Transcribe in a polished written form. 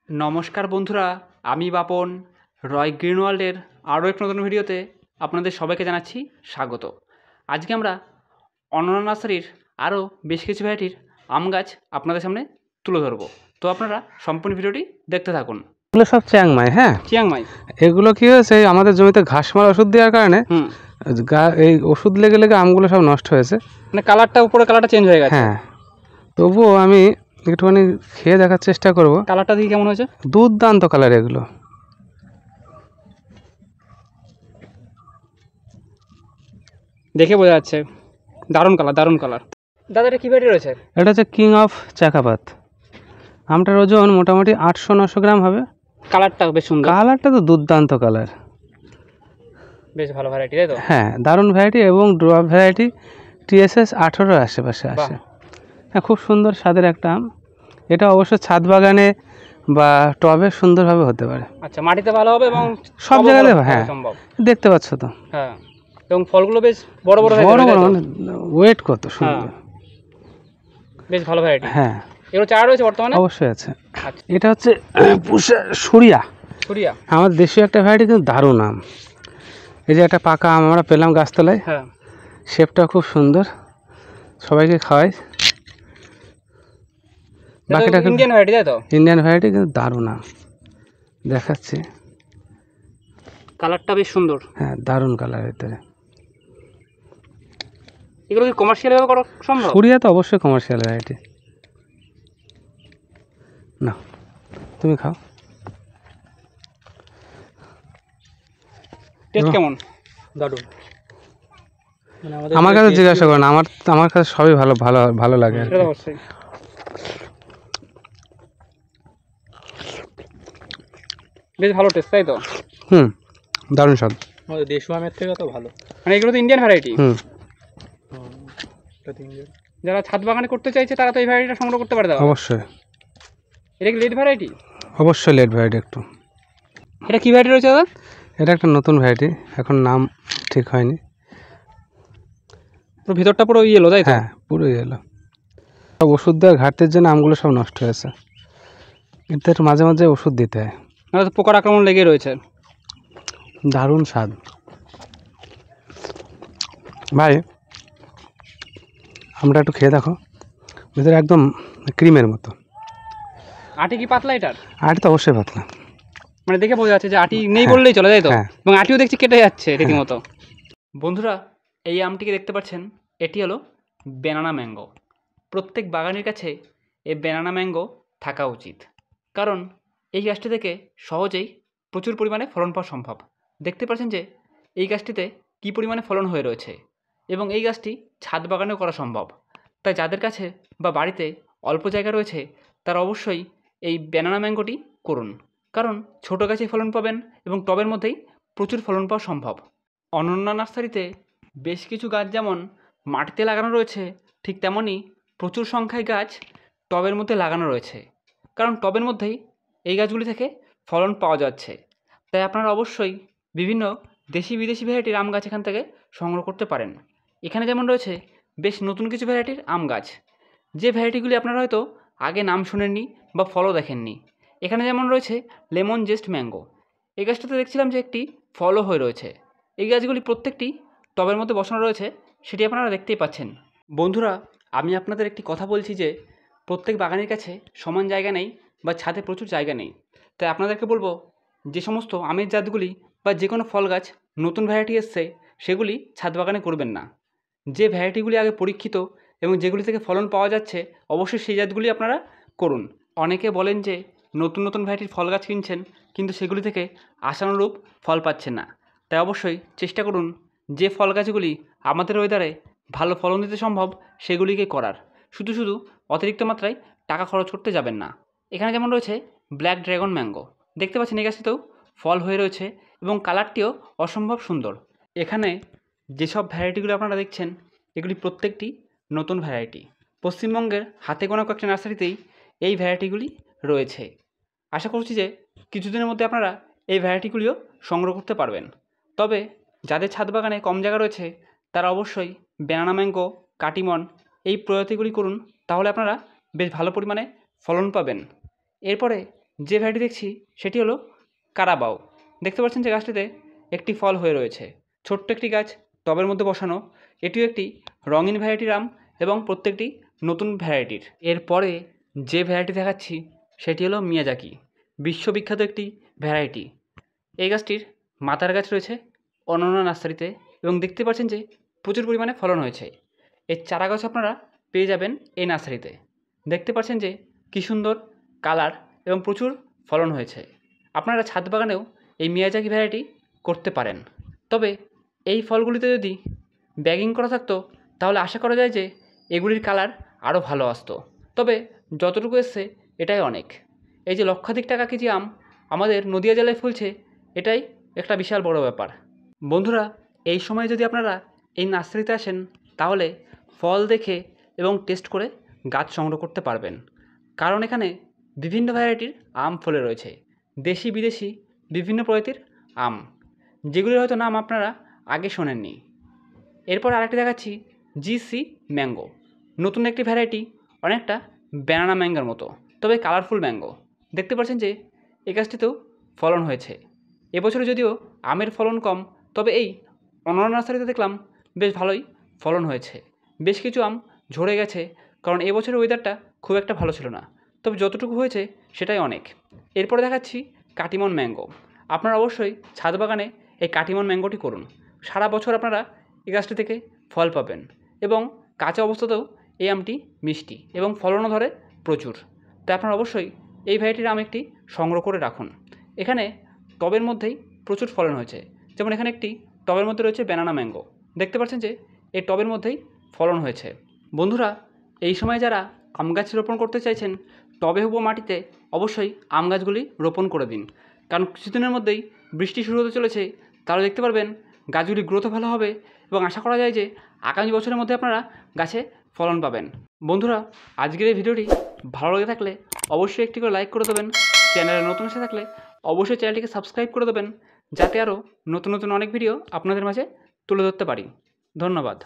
নমস্কার বন্ধুরা, আমি বাপন রয় গ্রিন ওয়ার্ল্ডের আরও এক নতুন ভিডিওতে আপনাদের সবাইকে জানাচ্ছি স্বাগত। আজকে আমরা অনন্যা নার্সারির আরও বেশ কিছু ভ্যারাইটির আম গাছ আপনাদের সামনে তুলে ধরবো। তো আপনারা সম্পূর্ণ ভিডিওটি দেখতে থাকুন। এগুলো সব চিয়াংমাই। হ্যাঁ, চিয়াংমাই। এগুলো কি হয়েছে, আমাদের জমিতে ঘাস মারা ওষুধ দেওয়ার কারণে এই ওষুধ লেগে লেগে আমগুলো সব নষ্ট হয়েছে। মানে কালারটা, উপরে কালারটা চেঞ্জ হয়ে গেছে। হ্যাঁ, তবুও আমি একটুখানি খেয়ে দেখার চেষ্টা করব। কালারটা দেখি কেমন হয়েছে। দুর্দান্ত কালার, এগুলো দেখে বোঝা যাচ্ছে দারুণ কালার, দারুণ কালার। দাদা এটা কী ভ্যারাইটি রয়েছে? এটা হচ্ছে কিং অফ চাকাপাত। আমটার ওজন মোটামুটি 800-900 গ্রাম হবে। কালারটা বেশ সুন্দর। কালারটা তো দুর্দান্ত কালার, বেশ ভালো ভ্যারাইটি, তাই তো? হ্যাঁ, দারুণ ভ্যারাইটি এবং ড্রপ ভ্যারাইটি TSS 18 আশেপাশে আসে। হ্যাঁ, খুব সুন্দর স্বাদের একটা আম। এটা অবশ্য ছাদ বাগানে বা টবে সুন্দরভাবে হতে পারে। আচ্ছা, মাটিতে ভালো হবে এবং সব জায়গাতে, হ্যাঁ, সম্ভব। দেখতে পাচ্ছ তো। হ্যাঁ, এবং ফলগুলো বেশ বড় বড় বড় বড়, মানে ওয়েট কত সুন্দর। বেশ ভালো ভ্যারাইটি। হ্যাঁ, এগুলো চারা রয়েছে বর্তমানে? অবশ্যই আছে। এটা হচ্ছে সুরিয়া। সুরিয়া আমাদের দেশীয় একটা ভ্যারাইটি, কিন্তু দারুণ আম। এই যে একটা পাকা আম আমরা পেলাম গাছতলায়। হ্যাঁ, শেপটা খুব সুন্দর, সবাইকে খাওয়াই। বাকিটা ইন্ডিয়ান ভ্যারাইটি, তাই তো? ইন্ডিয়ান ভ্যারাইটি, কিন্তু দারুণ আম দেখাচ্ছি। কালারটা বেশ সুন্দর। হ্যাঁ, দারুণ কালার ভিতরে। এগুলো কি কমার্শিয়াল ভাবে করা সম্ভব? সুরিয়া তো অবশ্যই কমার্শিয়াল ভ্যারাইটি। না, তুমি খাও। টেস্ট কেমন? দারুণ। আমার কাছে জিজ্ঞাসা করো না, আমার কাছে সবই ভালো ভালো ভালো লাগে। অবশ্যই বেশ ভালো টেস্ট, তাই তো? দারুণ স্বাদ। আমাদের দেশীয় আমের থেকে তো ভালো। মানে এগুলো তো ইন্ডিয়ান ভ্যারাইটি। যারা ছাদ বাগানে করতে চাইছে তারা তো এই ভ্যারাইটিটা সংগ্রহ করতে পারে। অবশ্যই। এটা কি লেট ভ্যারাইটি? অবশ্যই লেট ভ্যারাইটি একটু। এটা কি ভ্যারাইটি রয়েছে দাদা? এটা একটা নতুন ভ্যারাইটি, এখন নাম ঠিক হয়নি। পুরো ভিতরটা পুরো ইয়েলো, তাই তো? হ্যাঁ, পুরো ইয়েলো। সব ওষুধ দেওয়ার ঘাটতির জন্য আমগুলো সব নষ্ট হয়েছে। এদের মাঝে মাঝে ওষুধ দিতে হয়, নাহলে তো পোকার আক্রমণ লেগে রয়েছে। দারুণ স্বাদ ভাই। আমরা একটু খেয়ে দেখো, ভিতরে একদম ক্রিমের মতো। আটি কি পাতলা এটার? আটি তো অবশ্যই পাতলা, মানে দেখে বোঝা যাচ্ছে যে আটি নেই বললেই চলে, তাই তো? এবং আটিও দেখছি কেটে যাচ্ছে রীতিমতো। বন্ধুরা, এই আমটিকে দেখতে পাচ্ছেন, এটি হলো ব্যানানা ম্যাঙ্গো। প্রত্যেক বাগানের কাছে এই ব্যানানা ম্যাঙ্গো থাকা উচিত, কারণ এই গাছটি থেকে সহজেই প্রচুর পরিমাণে ফলন পাওয়া সম্ভব। দেখতে পাচ্ছেন যে এই গাছটিতে কী পরিমাণে ফলন হয়ে রয়েছে, এবং এই গাছটি ছাদ বাগানেও করা সম্ভব। তাই যাদের কাছে বা বাড়িতে অল্প জায়গা রয়েছে তারা অবশ্যই এই ব্যানানা ম্যাঙ্গোটি করুন, কারণ ছোটো গাছে ফলন পাবেন এবং টবের মধ্যেই প্রচুর ফলন পাওয়া সম্ভব। অনন্যা নার্সারিতে বেশ কিছু গাছ যেমন মাটিতে লাগানো রয়েছে, ঠিক তেমনই প্রচুর সংখ্যায় গাছ টবের মধ্যে লাগানো রয়েছে, কারণ টবের মধ্যেই এই গাছগুলি থেকে ফলন পাওয়া যাচ্ছে। তাই আপনারা অবশ্যই বিভিন্ন দেশি বিদেশি ভ্যারাইটির আম গাছ এখান থেকে সংগ্রহ করতে পারেন। এখানে যেমন রয়েছে বেশ নতুন কিছু ভ্যারাইটির আম গাছ, যে ভ্যারাইটিগুলি আপনারা হয়তো আগে নাম শোনেননি বা ফলও দেখেননি। এখানে যেমন রয়েছে লেমন জেস্ট ম্যাঙ্গো। এই গাছটাতে দেখছিলাম যে একটি ফলও হয়ে রয়েছে। এই গাছগুলি প্রত্যেকটি টবের মধ্যে বসানো রয়েছে, সেটি আপনারা দেখতেই পাচ্ছেন। বন্ধুরা, আমি আপনাদের একটি কথা বলছি যে প্রত্যেক বাগানের কাছে সমান জায়গা নেই বা ছাদে প্রচুর জায়গা নেই। তাই আপনাদেরকে বলবো, যে সমস্ত আমের জাতগুলি বা যে কোনো ফল গাছ নতুন ভ্যারাইটি এসছে সেগুলি ছাদ বাগানে করবেন না। যে ভ্যারাইটিগুলি আগে পরীক্ষিত এবং যেগুলি থেকে ফলন পাওয়া যাচ্ছে অবশ্যই সেই জাতগুলি আপনারা করুন। অনেকে বলেন যে নতুন নতুন ভ্যারাইটির ফল গাছ কিনছেন কিন্তু সেগুলি থেকে আশানুরূপ ফল পাচ্ছেন না। তাই অবশ্যই চেষ্টা করুন যে ফল গাছগুলি আমাদের ওয়েদারে ভালো ফলন দিতে সম্ভব সেগুলিকে করার। শুধু শুধু অতিরিক্ত মাত্রায় টাকা খরচ করতে যাবেন না। এখানে যেমন রয়েছে ব্ল্যাক ড্রাগন ম্যাঙ্গো, দেখতে পাচ্ছেন এই গাছটিতেও ফল হয়ে রয়েছে এবং কালারটিও অসম্ভব সুন্দর। এখানে যেসব ভ্যারাইটিগুলো আপনারা দেখছেন এগুলি প্রত্যেকটি নতুন ভ্যারাইটি। পশ্চিমবঙ্গের হাতে গোনা কয়েকটা নার্সারিতেই এই ভ্যারাইটিগুলি রয়েছে। আশা করছি যে কিছুদিনের মধ্যে আপনারা এই ভ্যারাইটিগুলিও সংগ্রহ করতে পারবেন। তবে যাদের ছাদ বাগানে কম জায়গা রয়েছে তারা অবশ্যই ব্যানানা ম্যাঙ্গো, কাটিমন এই প্রজাতিগুলি করুন, তাহলে আপনারা বেশ ভালো পরিমাণে ফলন পাবেন। এরপরে যে ভ্যারাইটি দেখছি সেটি হলো কারাবাও। দেখতে পাচ্ছেন যে গাছটিতে একটি ফল হয়ে রয়েছে। ছোট্ট একটি গাছ টবের মধ্যে বসানো। এটিও একটি রঙিন ভ্যারাইটির আম এবং প্রত্যেকটি নতুন ভ্যারাইটির। এরপরে যে ভ্যারাইটি দেখাচ্ছি সেটি হলো মিয়াজাকি, বিশ্ববিখ্যাত একটি ভ্যারাইটি। এই গাছটির মাতার গাছ রয়েছে অনন্য নার্সারিতে এবং দেখতে পাচ্ছেন যে প্রচুর পরিমাণে ফলন হয়েছে। এর চারা গাছ আপনারা পেয়ে যাবেন এই নার্সারিতে। দেখতে পাচ্ছেন যে কী সুন্দর কালার এবং প্রচুর ফলন হয়েছে। আপনারা ছাদ বাগানেও এই মিয়াজাকি ভ্যারাইটি করতে পারেন। তবে এই ফলগুলিতে যদি ব্যাগিং করা থাকতো তাহলে আশা করা যায় যে এগুলির কালার আরও ভালো আসতো। তবে যতটুকু এসছে এটাই অনেক। এই যে লক্ষাধিক টাকা কেজি আম আমাদের নদিয়া জেলায় ফলছে, এটাই একটা বিশাল বড় ব্যাপার। বন্ধুরা, এই সময় যদি আপনারা এই নার্সারিতে আসেন তাহলে ফল দেখে এবং টেস্ট করে গাছ সংগ্রহ করতে পারবেন। কারণ এখানে বিভিন্ন ভ্যারাইটির আম ফলে রয়েছে, দেশি বিদেশি বিভিন্ন প্রজাতির আম, যেগুলির হয়তো নাম আপনারা আগে শোনেননি। এরপর আরেকটি দেখাচ্ছি জিসি ম্যাঙ্গো, নতুন একটি ভ্যারাইটি, অনেকটা ব্যানানা ম্যাঙ্গোর মতো, তবে কালারফুল ম্যাঙ্গো। দেখতে পাচ্ছেন যে এই গাছটিতেও ফলন হয়েছে। এবছরে যদিও আমের ফলন কম, তবে এই অনন্য নার্সারিতে দেখলাম বেশ ভালোই ফলন হয়েছে। বেশ কিছু আম ঝরে গেছে, কারণ এবছরের ওয়েদারটা খুব একটা ভালো ছিল না, তবে যতটুকু হয়েছে সেটাই অনেক। এরপরে দেখাচ্ছি কাটিমন ম্যাঙ্গো। আপনারা অবশ্যই ছাদ বাগানে এই কাটিমন ম্যাঙ্গোটি করুন। সারা বছর আপনারা এই গাছটি থেকে ফল পাবেন এবং কাঁচা অবস্থাতেও এই আমটি মিষ্টি এবং ফলনও ধরে প্রচুর। তাই আপনারা অবশ্যই এই ভ্যারাইটির আম একটি সংগ্রহ করে রাখুন। এখানে টবের মধ্যেই প্রচুর ফলন হয়েছে, যেমন এখানে একটি টবের মধ্যে রয়েছে ব্যানানা ম্যাঙ্গো। দেখতে পাচ্ছেন যে এই টবের মধ্যেই ফলন হয়েছে। বন্ধুরা, এই সময় যারা আম গাছ রোপণ করতে চাইছেন টবে হুবো মাটিতে অবশ্যই আম গাছগুলি রোপণ করে দিন, কারণ কিছুদিনের মধ্যেই বৃষ্টি শুরু হতে চলেছে। তাহলে দেখতে পারবেন গাছগুলি গ্রোথও ভালো হবে এবং আশা করা যায় যে আগামী বছরের মধ্যে আপনারা গাছে ফলন পাবেন। বন্ধুরা, আজকের এই ভিডিওটি ভালো লেগে থাকলে অবশ্যই একটি করে লাইক করে দেবেন। চ্যানেলে নতুন এসে থাকলে অবশ্যই চ্যানেলটিকে সাবস্ক্রাইব করে দেবেন, যাতে আরও নতুন নতুন অনেক ভিডিও আপনাদের মাঝে তুলে ধরতে পারি। ধন্যবাদ।